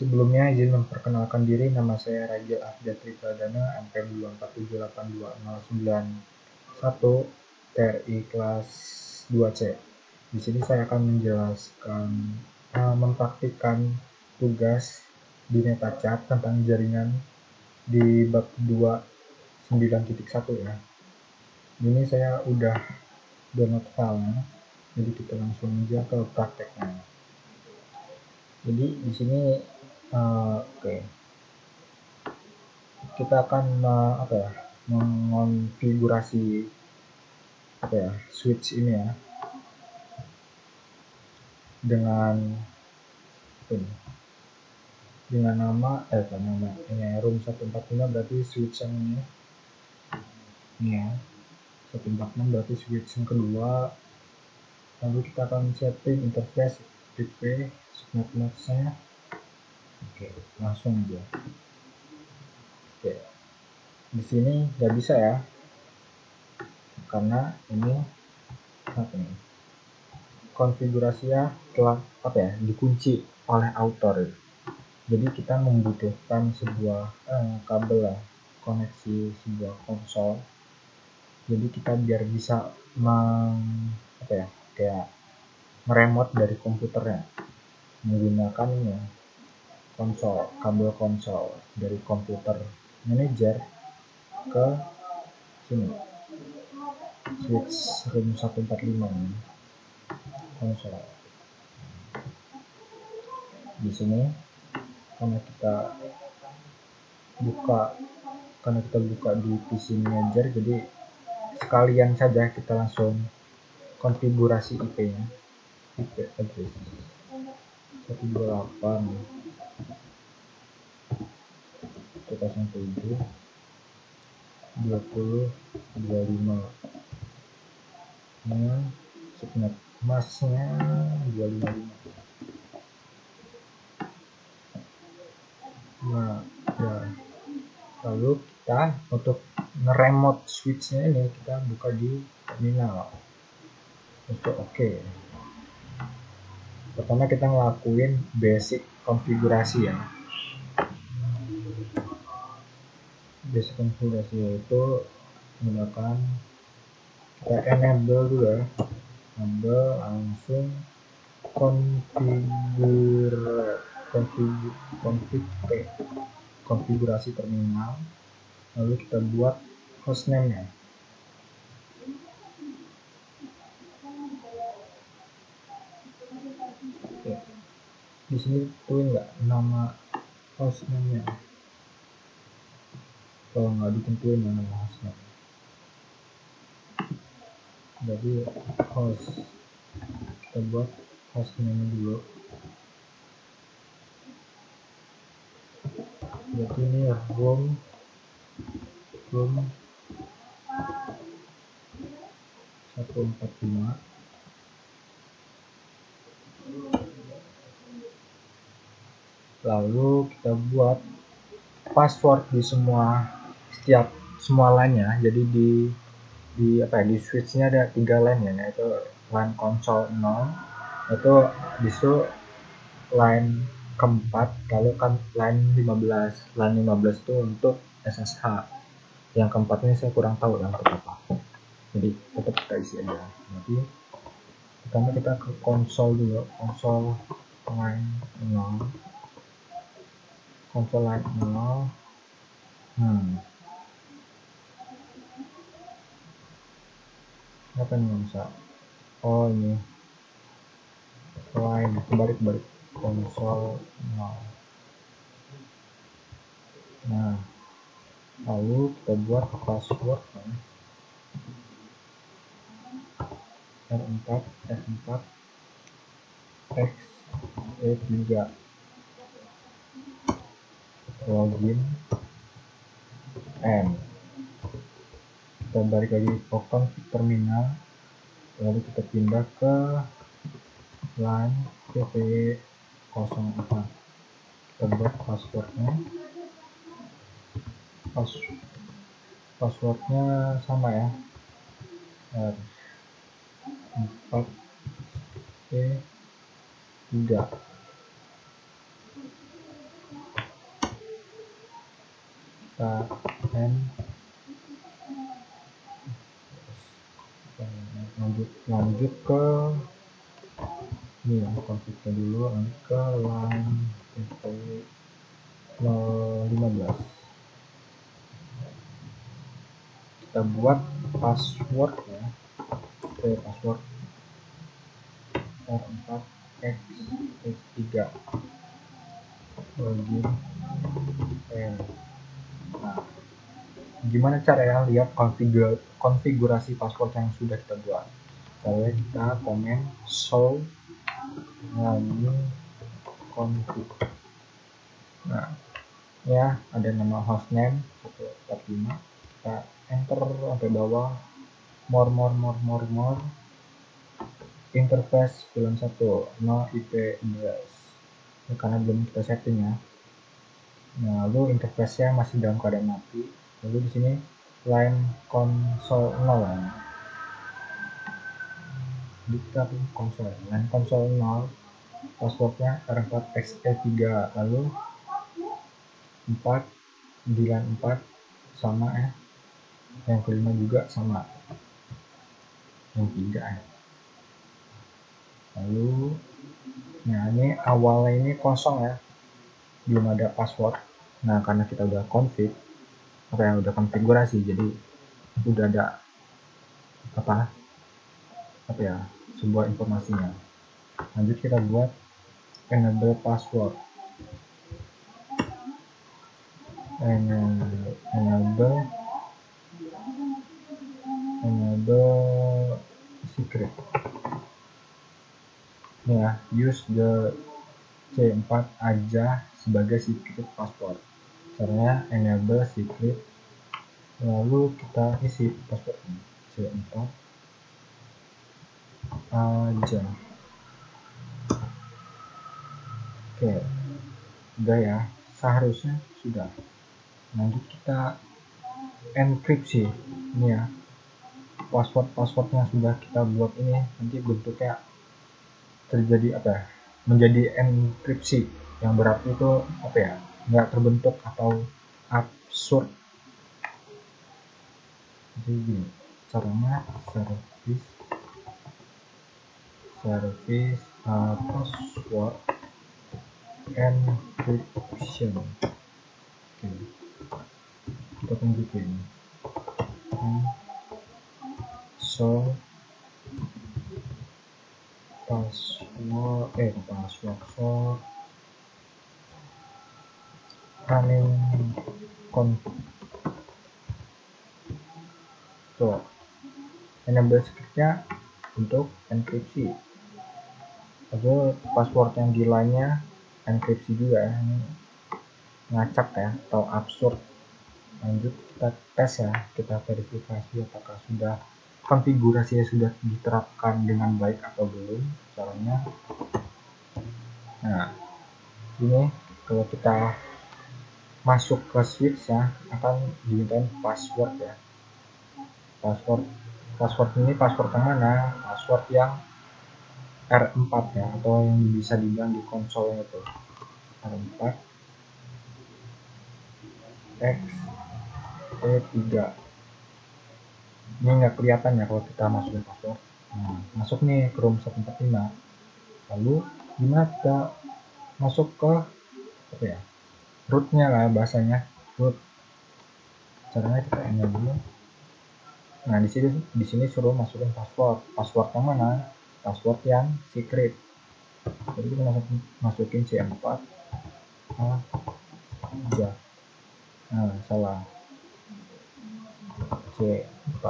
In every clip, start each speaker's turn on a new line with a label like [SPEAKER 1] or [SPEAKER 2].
[SPEAKER 1] Sebelumnya izin memperkenalkan diri, nama saya Rajil Afjatri Pradana, NPM 247820911 TRI kelas 2C. Di sini saya akan menjelaskan mempraktikkan tugas di MetaChat tentang jaringan di bab 29.1 ya. Ini saya udah download filenya, jadi kita langsung aja ke prakteknya. Jadi di sini kita akan mengonfigurasi switch ini ya dengan nama ini room 145, berarti switch yang ini ya, 146 berarti switch yang kedua. Lalu kita akan setting interface TP subnet-nya. Oke, langsung aja. Oke, di sini nggak bisa ya, karena ini konfigurasinya telah dikunci oleh author. Jadi kita membutuhkan sebuah kabel lah, koneksi sebuah konsol. Jadi kita biar bisa meremote dari komputernya menggunakan kabel konsol dari komputer manager ke sini, switch room 145 konsol. Di sini karena kita buka di PC manager, jadi sekalian saja kita langsung konfigurasi IP-nya. IP address 128.107.20.25 subnet masnya 255. Lalu kita untuk nge-remote switch-nya ini kita buka di terminal. Oke. Pertama kita ngelakuin basic konfigurasi ya. Basic konfigurasi yaitu menggunakan kita enable dulu ya. Enable langsung konfigurasi terminal. Lalu kita buat hostname-nya. Oke. Di sini tuh enggak nama hostname-nya. Kalau nggak ditentuin nama hostname. Jadi kita buat hostname dulu. Jadi ini room 145. Lalu kita buat password di semua line-nya. Jadi di switch-nya ada 3 line ya, yaitu line konsol 0, itu disuruh line keempat, lalu kan line 15 itu untuk SSH. Yang keempat ini saya kurang tahu ya untuk apa, jadi tetap kita isi aja. Jadi pertama kita ke konsol dulu, konsol line 0. Apa nih bisa? Oh ini line balik konsol 0. Nah, lalu kita buat password R4 X3 login N. Kita balik lagi ke config terminal, lalu kita pindah ke line PP04. Kita buat passwordnya sama ya, R4E3. kita lanjut ke ini ya, konfignya dulu, lanjut ke line 015. Kita buat password ya, password R4X3 login N. Nah, gimana cara ya lihat konfigurasi password yang sudah kita buat? Caranya kita komen show login config. Nah, ya ada nama hostname 145, kita enter sampai bawah, more, interface film 1, no IP address. Ini karena belum kita setting ya. Nah, lalu interface-nya masih dalam keadaan mati. Lalu di sini line console 0 ya. Diktat console, line console 0, passwordnya R4XE3, lalu 4 di line 4 sama ya. Yang kelima juga sama. Yang 3 ya. Lalu nah ini awalnya ini kosong ya, belum ada password. Nah, karena kita udah config, udah konfigurasi, jadi udah ada apa ya, sebuah informasinya. Lanjut kita buat enable password, enable secret. Ini ya, use the C4 aja sebagai secret password. Caranya enable secret, lalu kita isi password C4 aja. Oke, udah ya, seharusnya sudah. Lanjut kita enkripsi. Ini ya, password yang sudah kita buat ini nanti bentuknya terjadi menjadi enkripsi, yang berarti itu nggak terbentuk atau absurd. Jadi gini caranya, service password encryption. Oke, kita tunjukin so password for running config. Tuh, enable scriptnya untuk enkripsi. Lalu password yang di line-nya enkripsi juga ya. Ini ngacak ya atau absurd. Lanjut kita tes ya, kita verifikasi apakah sudah konfigurasinya sudah diterapkan dengan baik atau belum caranya. Nah, ini kalau kita masuk ke switch ya, akan dimintain password ya. Password ini password yang mana? Password yang R4 ya, atau yang bisa dibilang di konsol itu R4 X3. Ini nggak kelihatan ya kalau kita masukin password. Nah, masuk nih ke room 145. Lalu gimana kita masuk ke rootnya lah bahasanya, root. Caranya kita enable. Nah, di sini suruh masukin password yang mana? Password yang secret. Jadi kita masukin C4 aja. Nah, salah, C4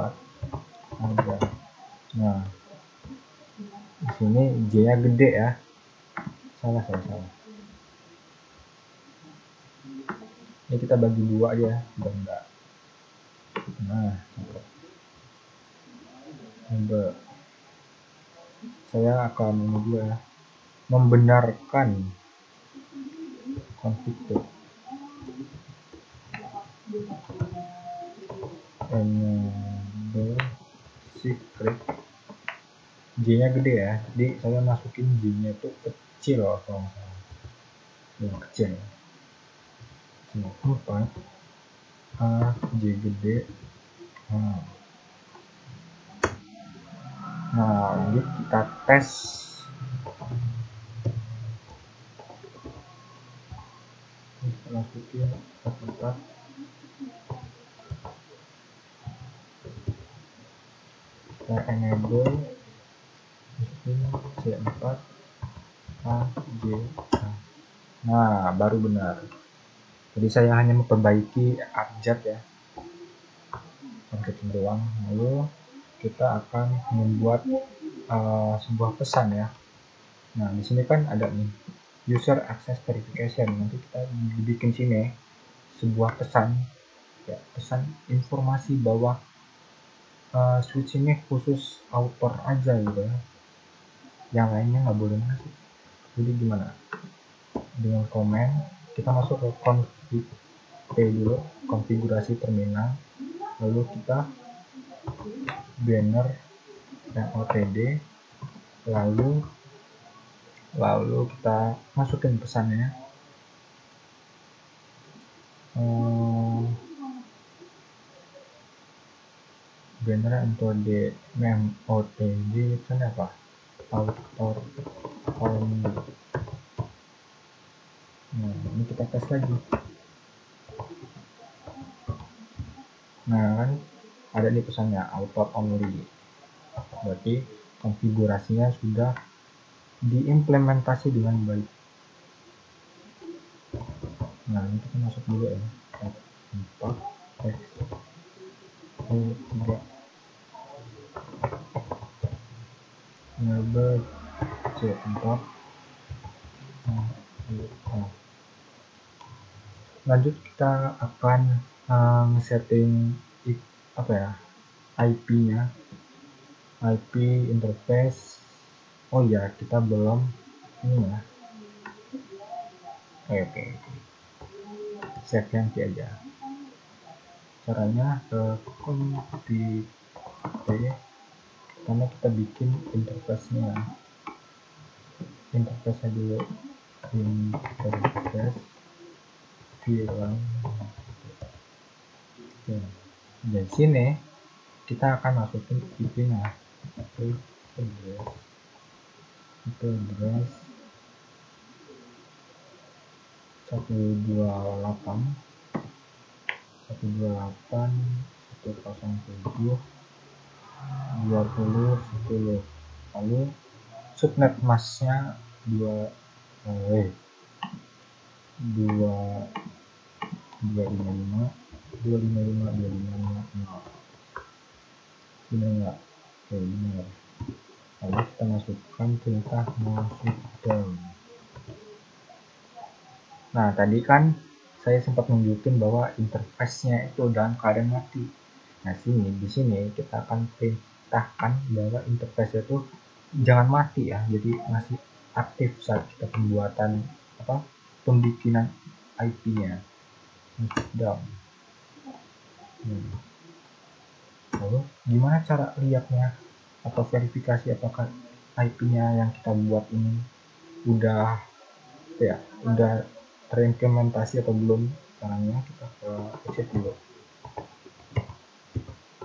[SPEAKER 1] aja. Nah, di sini J-nya gede ya. Salah. Ini kita bagi dua aja, biar enggak. Nah, saya akan ini dulu ya, membenarkan config enable secret. J-nya gede ya, jadi saya masukin J-nya itu kecil atau yang kecil. 4 A J gede. Nah, lanjut kita tes. Kita masukin 44. Kita enable, masukin C4 A J A. Nah, baru benar. Jadi saya hanya memperbaiki abjad ya, marketing doang. Lalu kita akan membuat sebuah pesan ya. Nah, di sini kan ada nih user access verification. Nanti kita bikin sini sebuah pesan ya, pesan informasi bahwa switch ini khusus author aja gitu ya. Yang lainnya nggak boleh masuk. Jadi gimana? Dengan komen kita masuk ke config dulu, konfigurasi terminal, lalu kita banner dan OTD, lalu kita masukin pesannya. Banner OTD mem OTD itu apa? Author only. Nah, ini kita tes lagi. Nah, kan ada di pesannya author only. Berarti konfigurasinya sudah diimplementasi dengan baik. Nah, ini kita masuk dulu ya. 4 X E3 enable C4. Lanjut kita akan setting apa ya, IP-nya, IP interface. Oh ya, kita belum ini ya. Oke. Save nanti aja. Caranya ke config karena kita bikin interface-nya dulu, interface VLAN. Dari sini kita akan masukin IP-nya, itu address 128.107.2010. Lalu subnet masknya 255.255.255.0. Benar nggak? Oke, benar. Lalu kita masukkan perintah masuk down. Nah, tadi kan saya sempat nunjukin bahwa interface-nya itu dalam keadaan mati. Nah, di sini kita akan perintahkan bahwa interface itu jangan mati ya, jadi masih aktif saat kita pembuatan pembikinan IP-nya. Down. Lalu gimana cara lihatnya atau verifikasi apakah IP-nya yang kita buat ini udah terimplementasi atau belum? Caranya kita ke exit dulu,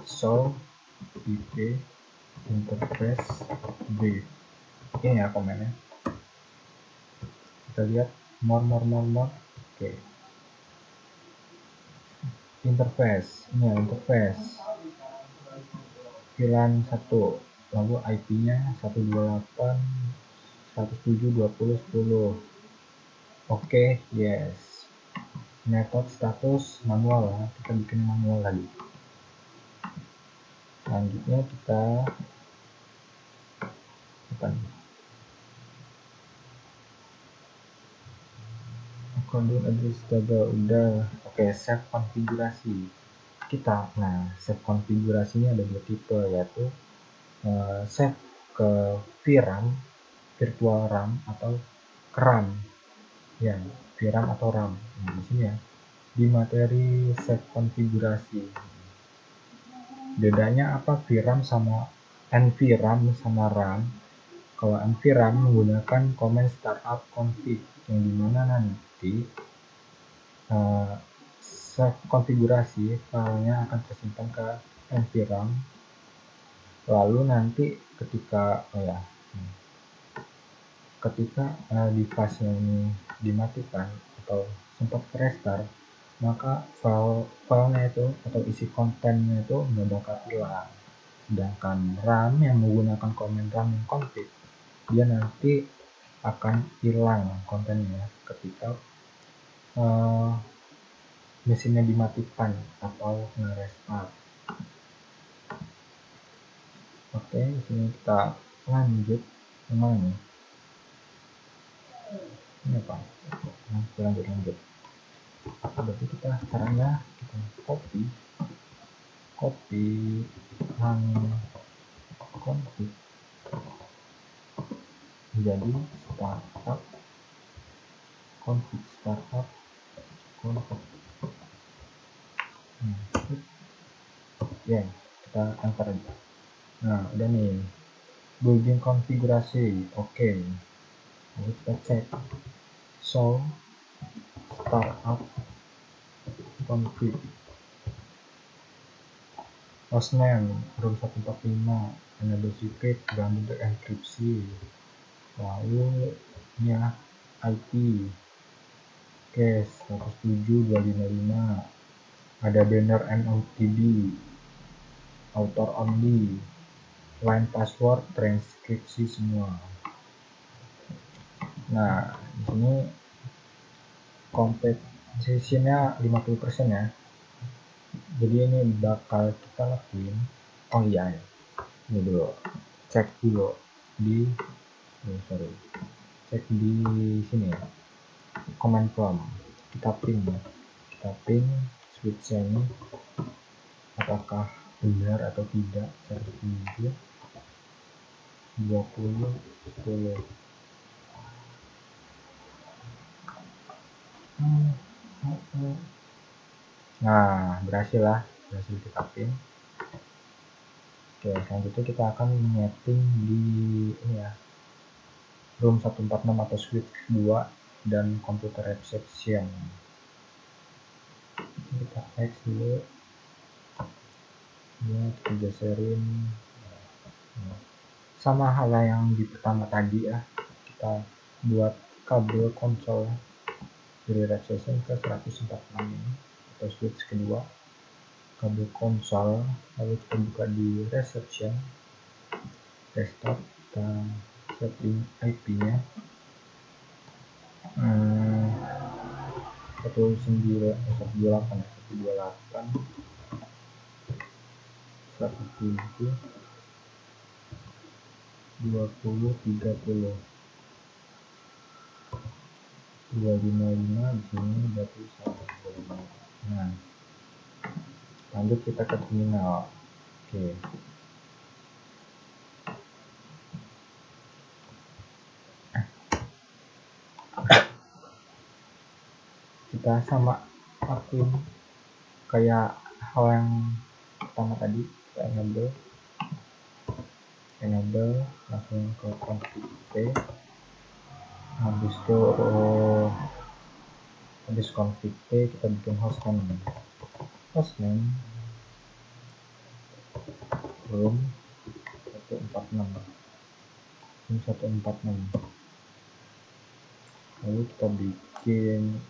[SPEAKER 1] show IP interface brief. Ini ya komennya, kita lihat more. Oke. Interface, ini ya interface VLAN 1, lalu IP-nya 128.107.2010. Oke, yes. Method status manual ya, kita bikin manual lagi. Selanjutnya kita kode address double udah. Oke, save konfigurasi kita. Nah, save konfigurasinya ada dua tipe, yaitu save ke VRAM, virtual RAM, atau ke RAM ya, VRAM atau RAM. Nah, di sini ya, di materi save konfigurasi bedanya apa VRAM sama NVRAM sama RAM. Kalau NVRAM menggunakan command startup config, yang dimana nanti save konfigurasi, filenya akan tersimpan ke NVRAM. Lalu nanti ketika device-nya ini dimatikan atau sempat restart, maka filenya itu atau isi kontennya itu nggak bakal hilang. Sedangkan RAM yang menggunakan komen RAM yang config, dia nanti akan hilang kontennya ketika mesinnya dimatikan atau nge-restart. Oke, di sini kita lanjut. Ini apa? Lanjut. Berarti kita caranya kita copy config menjadi startup config. Ya, kita enter aja. Nah, udah nih building konfigurasi. Oke. Lalu kita cek show startup config hostname room 145, enable secret, grounded enkripsi. Lalu ini ya IP case 107.255, ada banner NOTB, author only, line password, transkripsi semua. Nah, di sini completion-nya 50% ya. Jadi ini bakal kita lakuin. Oh iya ya. Ini dulu. Cek dulu di cek di sini ya. Command prompt. Kita ping switch ini apakah benar atau tidak. 107 20 10. Nah, berhasil kita pin. Oke, selanjutnya kita akan menyeting di ini ya, room 146 atau switch 2 dan computer reception. Kita X dulu ya, kita geserin sama halnya yang di pertama tadi ya. Kita buat kabel konsol dari reception ke 146 ini atau switch kedua, kabel konsol. Lalu kita buka di reception, desktop, kita setting IP-nya 128 17 20 30 255 di sini berarti 1. Nah, lanjut kita ke terminal. Oke. Kita sama lakuin kayak hal yang pertama tadi. Kita enable langsung ke config P. Habis config P kita bikin hostname room 146. Lalu kita bikin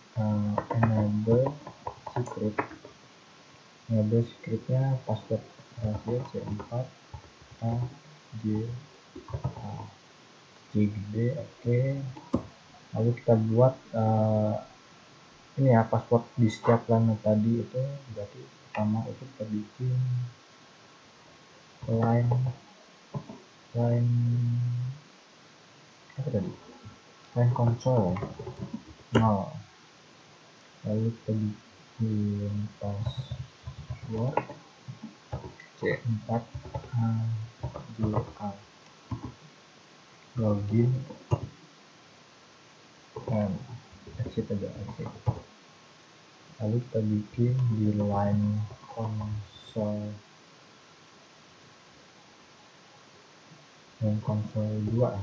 [SPEAKER 1] enable secretnya password rahasia C4 A J A gede. Oke. Lalu kita buat ini ya, password di setiap line tadi itu. Berarti pertama itu kita bikin line apa tadi, line console 0. Lalu kita bikin password C4 A J A login dan exit. Lalu kita bikin di line console 2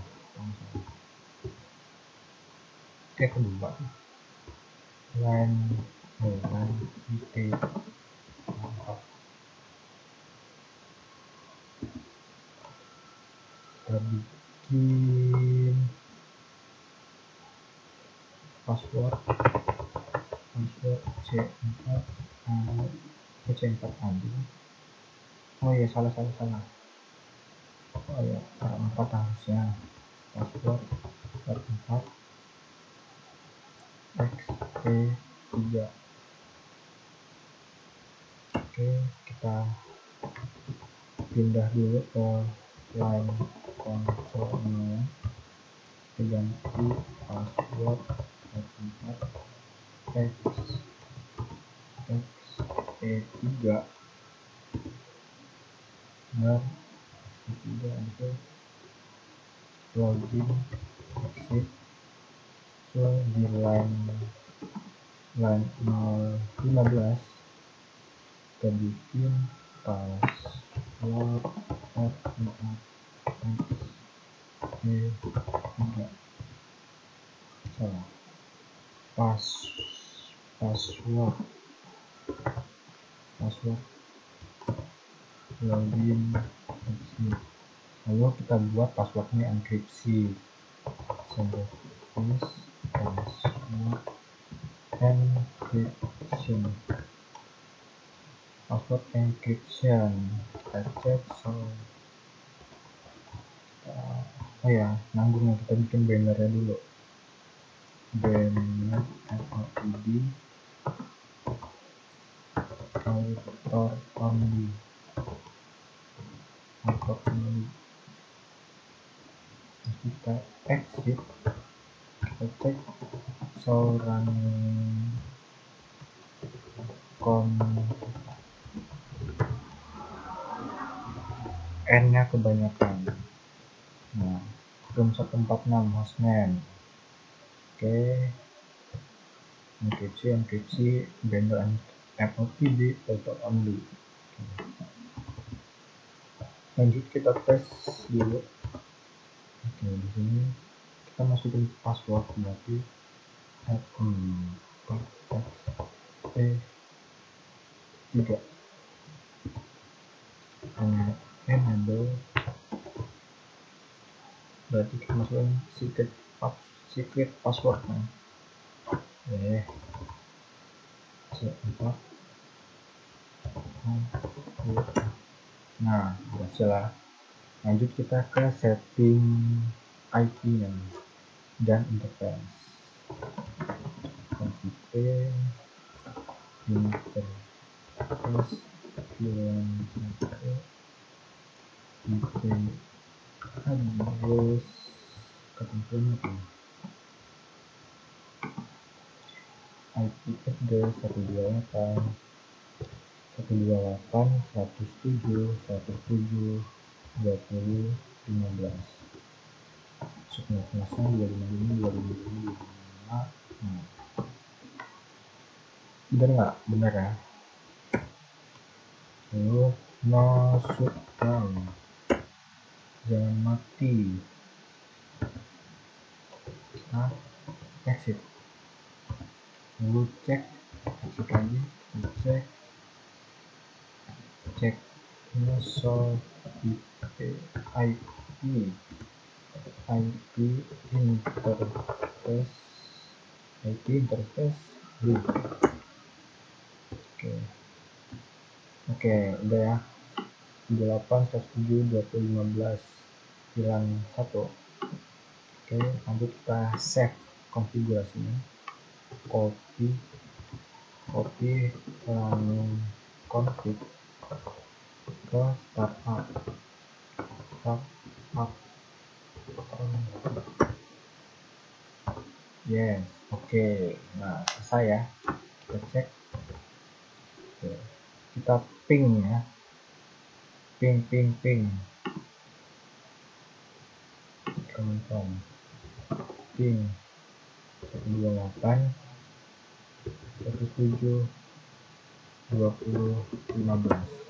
[SPEAKER 1] ya, kedua line dengan IP. Mantap. Kita bikin password C4 C4 tadi. Oh iya, salah. Oh ya, 4 harusnya password 4 XP3. Oke, kita pindah dulu ke line console-nya, ganti password 4 XP3. Benar, ketiga itu login exit. So di line 015 kita bikin password XP3. Salah. Password login exit. Lalu kita buat passwordnya enkripsi. Password encryption. Kita cek. Oh ya, nanggungnya kita bikin bannernya dulu. Banner LOD author only. Kita exit, kita cek seorang N-nya kebanyakan. Nah, room 146 hostname. Oke, enkripsi banner MOTD author only. Lanjut kita tes dulu. Oke, di sini kita masukin password berarti XP3. Enable, berarti kita masukin secret password. C4. Nah, berhasil lah. Lanjut kita ke setting IP-nya dan interface. Interface address ketentuan IP address 128.107.2015. Subnetnya 255.255. Bener nggak? Bener ya. Lalu no shutdown, jangan mati. Kita exit, lalu cek, exit lagi, cek no IP interface blue. Oke, udah ya. 38.107.2015 hilang 1. Oke, lanjut kita save konfigurasinya. Copy config ke startup. Yes, oke. Nah, selesai ya. Kita cek. Oke. Kita ping ya. Ping. Confirm. Ping 128.107.2015.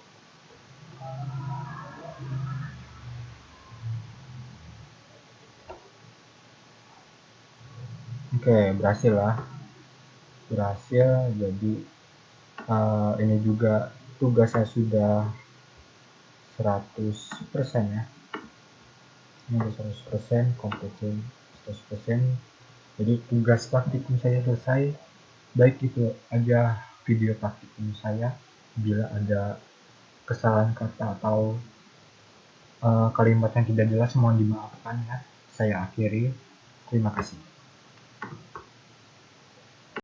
[SPEAKER 1] Oke, berhasil lah. berhasil. Jadi ini juga tugas saya sudah 100% ya, ini udah 100% completion 100%. Jadi tugas praktikum saya selesai, baik itu ada video praktikum saya. Bila ada kesalahan kata atau kalimat yang tidak jelas mohon dimaafkan ya. Saya akhiri, terima kasih.